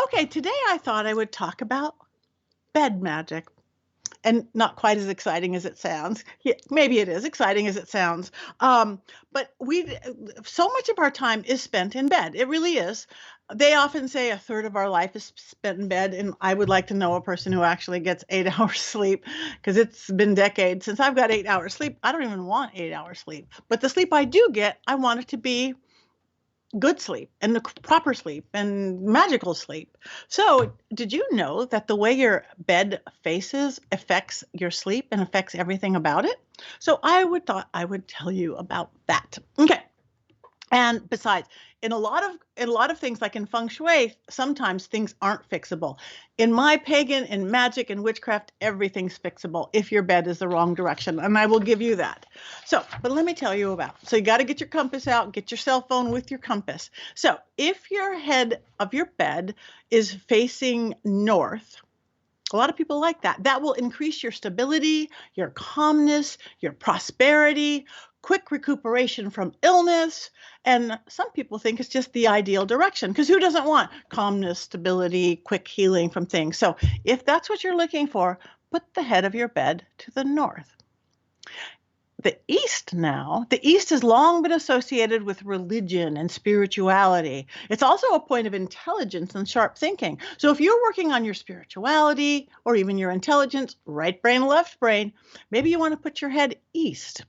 Okay, today I thought I would talk about bed magic. And not quite as exciting as it sounds. Yeah, maybe it is exciting as it sounds. But so much of our time is spent in bed. It really is. They often say a third of our life is spent in bed, and I would like to know a person who actually gets 8 hours sleep because it's been decades since I've got 8 hours sleep. I don't even want 8 hours sleep, but the sleep I do get, I want it to be good sleep and the proper sleep and magical sleep. So, did you know that the way your bed faces affects your sleep and affects everything about it? So, I would tell you about that. Okay. And besides, in a lot of things like in feng shui, sometimes things aren't fixable. In my pagan and magic and witchcraft, everything's fixable if your bed is the wrong direction, and I will give you that. So, but let me tell you about. So you got to get your compass out, get your cell phone with your compass. So, if your head of your bed is facing north, a lot of people like that. That will increase your stability, your calmness, your prosperity, quick recuperation from illness. And some people think it's just the ideal direction because who doesn't want calmness, stability, quick healing from things? So if that's what you're looking for, put the head of your bed to the north. The East has long been associated with religion and spirituality. It's also a point of intelligence and sharp thinking. So if you're working on your spirituality or even your intelligence, right brain, left brain, maybe you want to put your head east.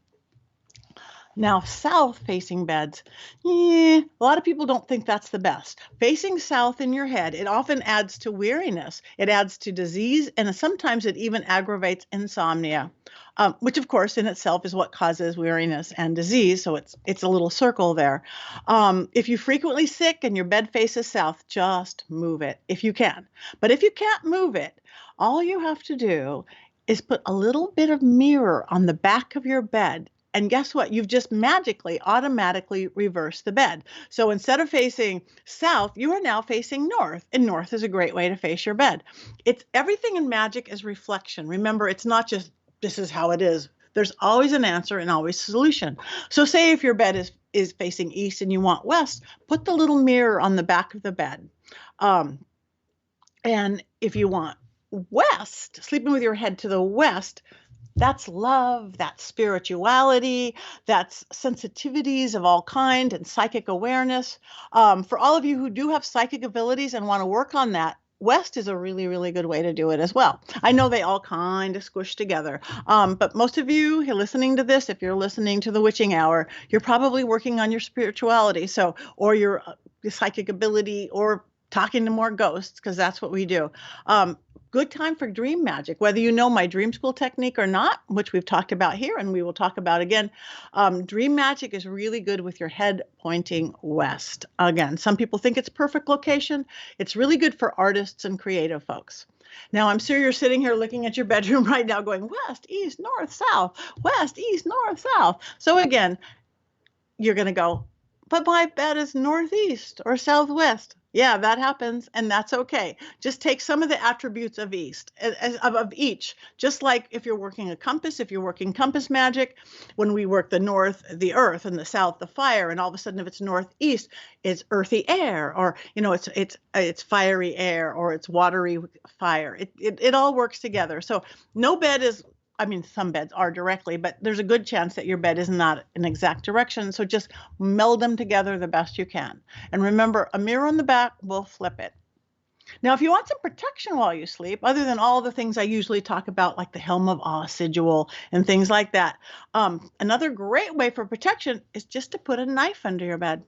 Now, south facing beds, a lot of people don't think that's the best. Facing south in your head, it often adds to weariness, it adds to disease, and sometimes it even aggravates insomnia, which of course in itself is what causes weariness and disease. So it's a little circle there. If you're frequently sick and your bed faces south, just move it if you can. But if you can't move it, all you have to do is put a little bit of mirror on the back of your bed. And guess what? You've just magically, automatically reversed the bed. So instead of facing south, you are now facing north. And north is a great way to face your bed. It's everything in magic is reflection. Remember, it's not just this is how it is. There's always an answer and always a solution. So say if your bed is facing east and you want west, put the little mirror on the back of the bed. And if you want west, sleeping with your head to the west, that's love, that's spirituality, that's sensitivities of all kind and psychic awareness. For all of you who do have psychic abilities and want to work on that, west is a really, really good way to do it as well. I know they all kind of squish together, but most of you who are listening to this, if you're listening to the Witching Hour, you're probably working on your spirituality, or your psychic ability, or talking to more ghosts, because that's what we do. Good time for dream magic, whether you know my dream school technique or not, which we've talked about here and we will talk about again. Dream magic is really good with your head pointing west. Again, some people think it's perfect location. It's really good for artists and creative folks. Now, I'm sure you're sitting here looking at your bedroom right now going west, east, north, south, west, east, north, south. So again, you're going to go, but my bed is northeast or southwest. Yeah, that happens, and that's okay. Just take some of the attributes of each. Just like if you're working a compass, if you're working compass magic, when we work the north, the earth, and the south, the fire, and all of a sudden if it's northeast, it's earthy air, or it's fiery air, or it's watery fire. It all works together. So no bed is. I mean, some beds are directly, but there's a good chance that your bed is not an exact direction. So just meld them together the best you can. And remember, a mirror on the back will flip it. Now, if you want some protection while you sleep, other than all the things I usually talk about, like the Helm of Awe sigil and things like that, another great way for protection is just to put a knife under your bed.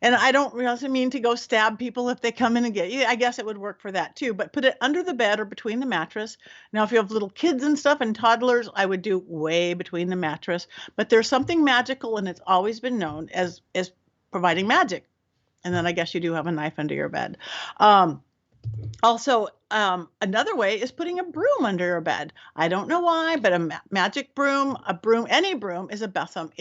And I don't really mean to go stab people if they come in and get you. I guess it would work for that too. But put it under the bed or between the mattress. Now, if you have little kids and stuff and toddlers, I would do way between the mattress. But there's something magical, and it's always been known as providing magic. And then I guess you do have a knife under your bed. Also, another way is putting a broom under your bed. I don't know why, but a magic broom, any broom is a besom.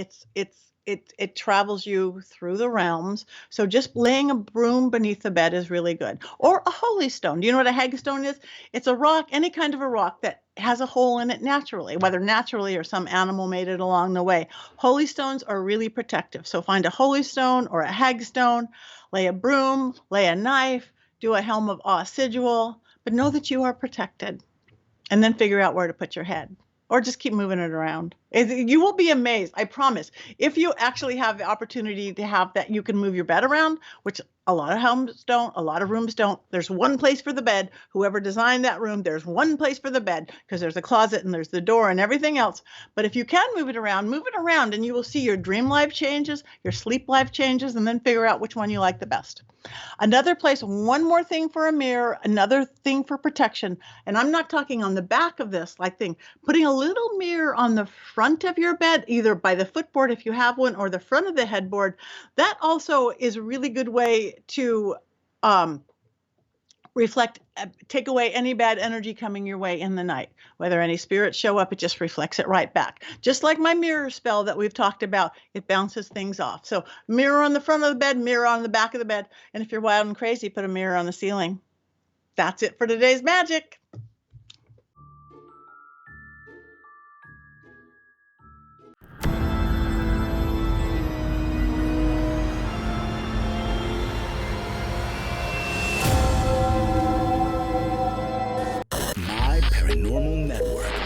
It travels you through the realms. So just laying a broom beneath the bed is really good. Or a holy stone. Do you know what a hagstone is? It's a rock, any kind of a rock that has a hole in it naturally, whether naturally or some animal made it along the way. Holy stones are really protective. So find a holy stone or a hagstone, lay a broom, lay a knife, do a helm of awe sigil, but know that you are protected. And then figure out where to put your head. Or just keep moving it around. You will be amazed, I promise. If you actually have the opportunity to have that, you can move your bed around, which a lot of homes don't, a lot of rooms don't. There's one place for the bed. Whoever designed that room, there's one place for the bed because there's a closet and there's the door and everything else. But if you can move it around, and you will see your dream life changes, your sleep life changes, and then figure out which one you like the best. Another place, one more thing for a mirror, another thing for protection. And I'm not talking on the back of this like thing, putting a little mirror on the front of your bed, either by the footboard if you have one, or the front of the headboard. That also is a really good way to reflect, take away any bad energy coming your way in the night. Whether any spirits show up, it just reflects it right back. Just like my mirror spell that we've talked about, it bounces things off. So mirror on the front of the bed, mirror on the back of the bed. And if you're wild and crazy, put a mirror on the ceiling. That's it for today's magic. My Paranormal Network.